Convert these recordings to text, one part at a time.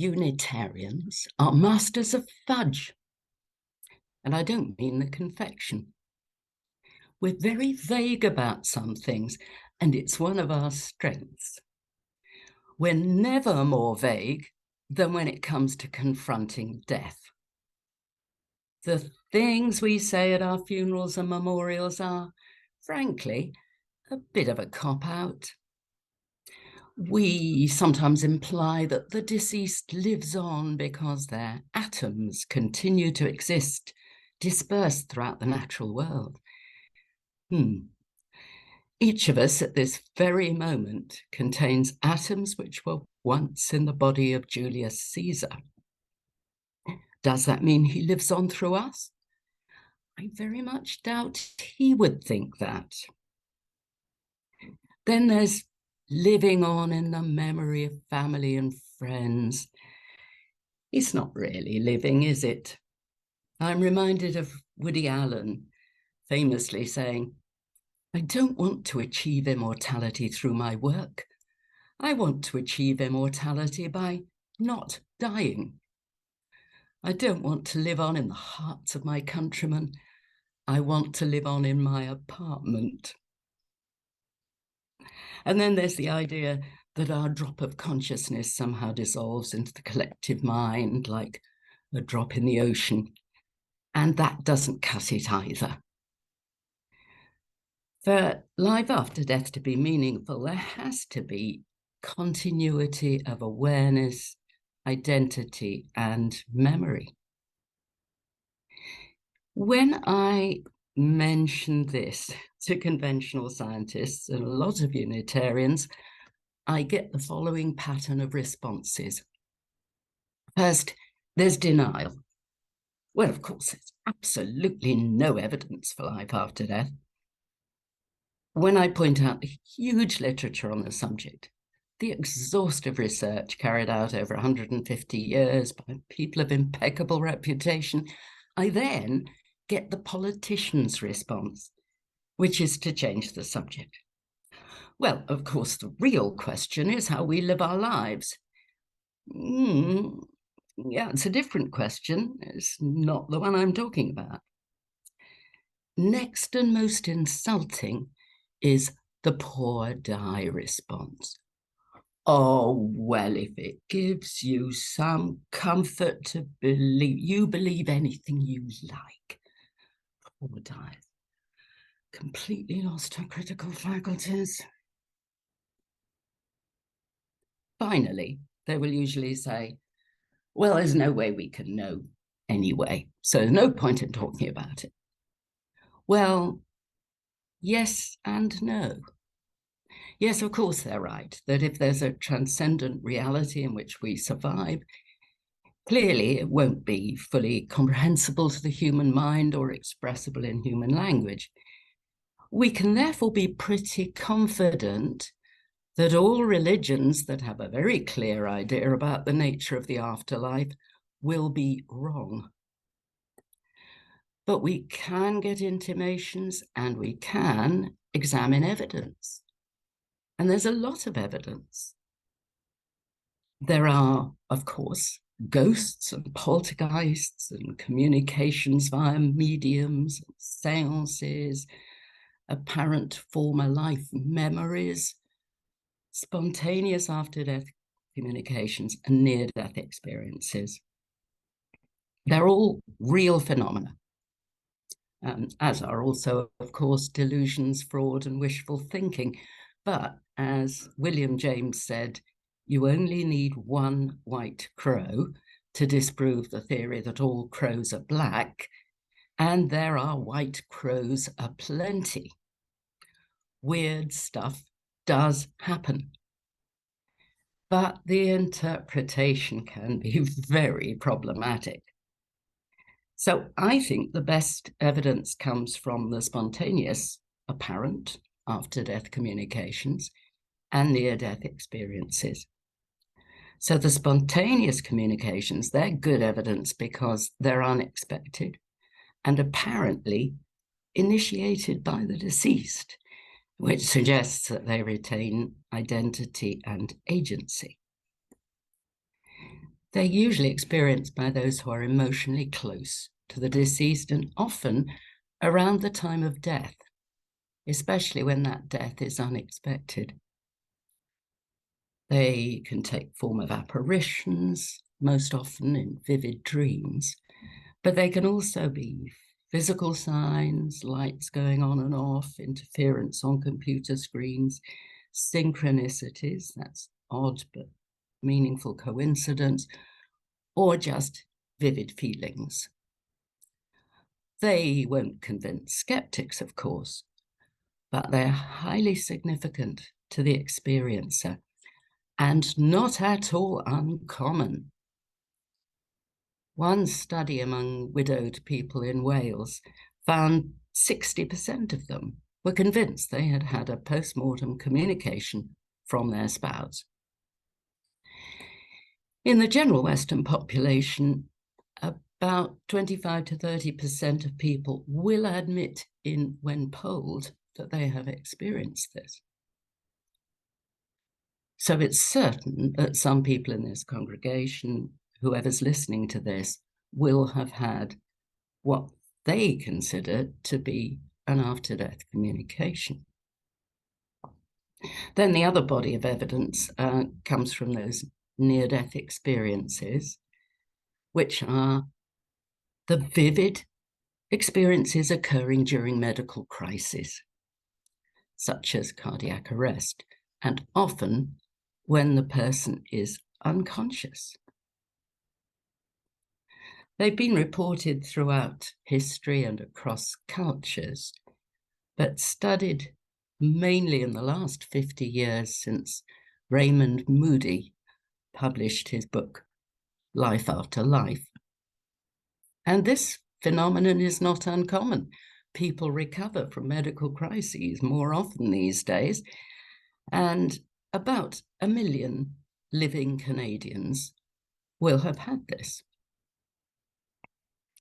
Unitarians are masters of fudge. And I don't mean the confection. We're very vague about some things, and it's one of our strengths. We're never more vague than when it comes to confronting death. The things we say at our funerals and memorials are, frankly, a bit of a cop-out. We sometimes imply that the deceased lives on because their atoms continue to exist, dispersed throughout the natural world. Each of us at this very moment contains atoms which were once in the body of Julius Caesar. Does that mean he lives on through us? I very much doubt he would think that. Then there's living on in the memory of family and friends. It's not really living, is it? I'm reminded of Woody Allen famously saying, "I don't want to achieve immortality through my work. I want to achieve immortality by not dying. I don't want to live on in the hearts of my countrymen. I want to live on in my apartment." And then there's the idea that our drop of consciousness somehow dissolves into the collective mind like a drop in the ocean. And that doesn't cut it either. For life after death to be meaningful, there has to be continuity of awareness, identity, and memory. When I mention this to conventional scientists and a lot of Unitarians, I get the following pattern of responses. First, there's denial. Well, of course, there's absolutely no evidence for life after death. When I point out the huge literature on the subject, the exhaustive research carried out over 150 years by people of impeccable reputation, I then get the politician's response, which is to change the subject. Well, of course, the real question is how we live our lives. Yeah, it's a different question. It's not the one I'm talking about. Next and most insulting is the poor die response. Oh, well, if it gives you some comfort to believe anything you like. Poor die. Completely lost her critical faculties. Finally, they will usually say, well, there's no way we can know anyway, so there's no point in talking about it. Well, yes and no. Yes, of course, they're right, that if there's a transcendent reality in which we survive, clearly it won't be fully comprehensible to the human mind or expressible in human language. We can therefore be pretty confident that all religions that have a very clear idea about the nature of the afterlife will be wrong. But we can get intimations and we can examine evidence. And there's a lot of evidence. There are, of course, ghosts and poltergeists and communications via mediums, seances, apparent former life memories, spontaneous after-death communications, and near-death experiences. They're all real phenomena, as are also, of course, delusions, fraud, and wishful thinking. But as William James said, you only need one white crow to disprove the theory that all crows are black, and there are white crows aplenty. Weird stuff does happen. But the interpretation can be very problematic. So I think the best evidence comes from the spontaneous, apparent, after-death communications and near-death experiences. So the spontaneous communications, they're good evidence because they're unexpected and apparently initiated by the deceased, which suggests that they retain identity and agency. They're usually experienced by those who are emotionally close to the deceased and often around the time of death, especially when that death is unexpected. They can take form of apparitions, most often in vivid dreams, but they can also be physical signs, lights going on and off, interference on computer screens, synchronicities, that's odd but meaningful coincidence, or just vivid feelings. They won't convince skeptics, of course, but they're highly significant to the experiencer and not at all uncommon. One study among widowed people in Wales found 60% of them were convinced they had had a post-mortem communication from their spouse. In the general Western population, about 25 to 30% of people will admit when polled that they have experienced this. So it's certain that some people in this congregation, whoever's listening to this, will have had what they consider to be an after-death communication. Then the other body of evidence comes from those near-death experiences, which are the vivid experiences occurring during medical crisis, such as cardiac arrest, and often when the person is unconscious. They've been reported throughout history and across cultures, but studied mainly in the last 50 years since Raymond Moody published his book, Life After Life. And this phenomenon is not uncommon. People recover from medical crises more often these days, and about 1 million living Canadians will have had this.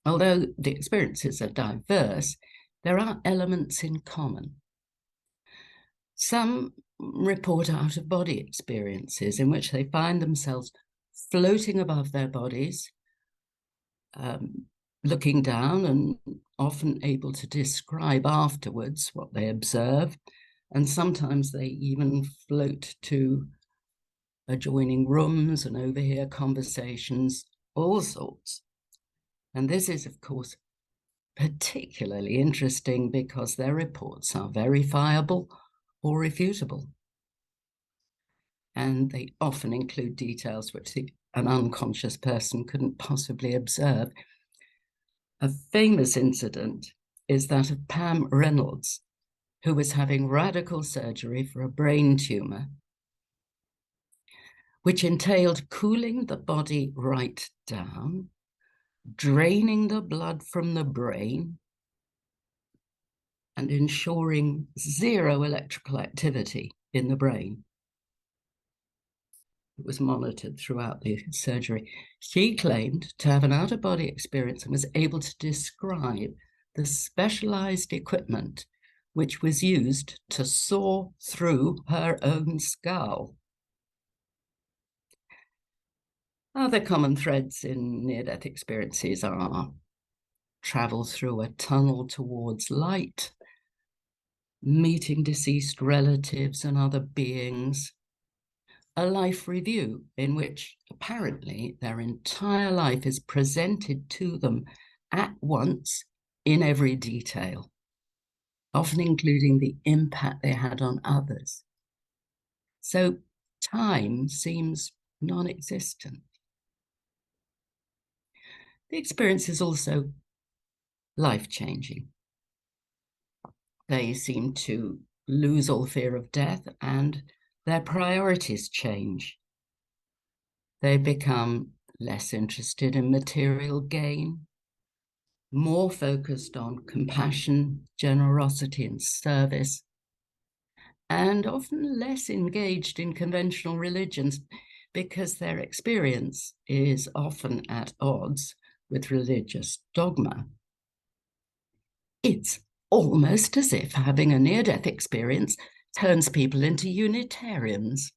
Although the experiences are diverse, there are elements in common. Some report out-of-body experiences in which they find themselves floating above their bodies, looking down and often able to describe afterwards what they observe, and sometimes they even float to adjoining rooms and overhear conversations, all sorts. And this is, of course, particularly interesting because their reports are verifiable or refutable. And they often include details which an unconscious person couldn't possibly observe. A famous incident is that of Pam Reynolds, who was having radical surgery for a brain tumor, which entailed cooling the body right down, draining the blood from the brain, and ensuring zero electrical activity in the brain. It was monitored throughout the surgery. She claimed to have an out-of-body experience and was able to describe the specialized equipment which was used to saw through her own skull. Other common threads in near-death experiences are travel through a tunnel towards light, meeting deceased relatives and other beings, a life review in which apparently their entire life is presented to them at once in every detail, often including the impact they had on others. So time seems non-existent. The experience is also life-changing. They seem to lose all fear of death and their priorities change. They become less interested in material gain, more focused on compassion, generosity, and service, and often less engaged in conventional religions because their experience is often at odds with religious dogma. It's almost as if having a near-death experience turns people into Unitarians.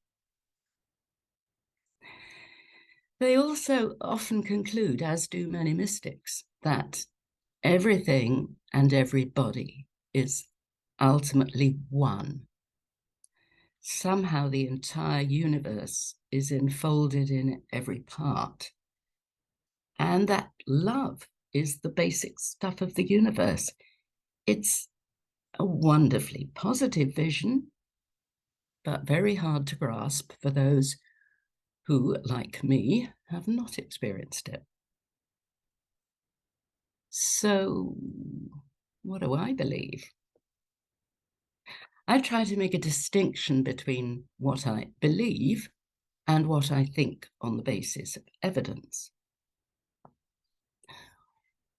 They also often conclude, as do many mystics, that everything and everybody is ultimately one. Somehow the entire universe is enfolded in every part, and that love is the basic stuff of the universe. It's a wonderfully positive vision, but very hard to grasp for those who, like me, have not experienced it. So, what do I believe? I try to make a distinction between what I believe and what I think on the basis of evidence.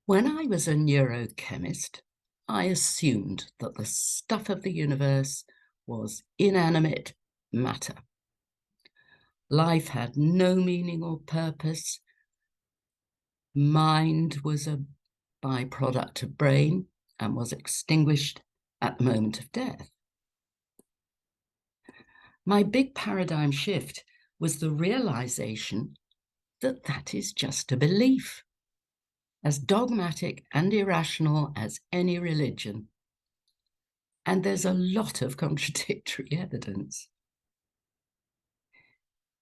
When I was a neurochemist, I assumed that the stuff of the universe was inanimate matter. Life had no meaning or purpose. Mind was a byproduct of brain and was extinguished at the moment of death. My big paradigm shift was the realization that that is just a belief, as dogmatic and irrational as any religion. And there's a lot of contradictory evidence.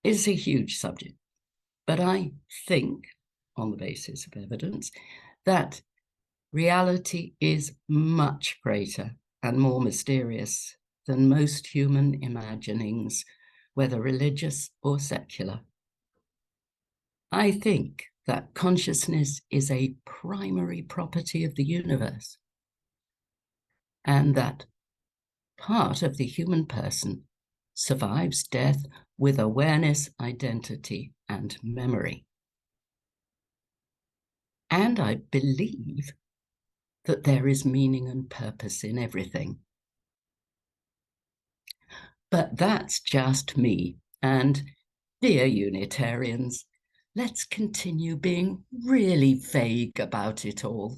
It's a huge subject, but I think, on the basis of evidence, that reality is much greater and more mysterious than most human imaginings, whether religious or secular. I think that consciousness is a primary property of the universe, and that part of the human person survives death with awareness, identity, and memory. And I believe that there is meaning and purpose in everything. But that's just me. And dear Unitarians, let's continue being really vague about it all.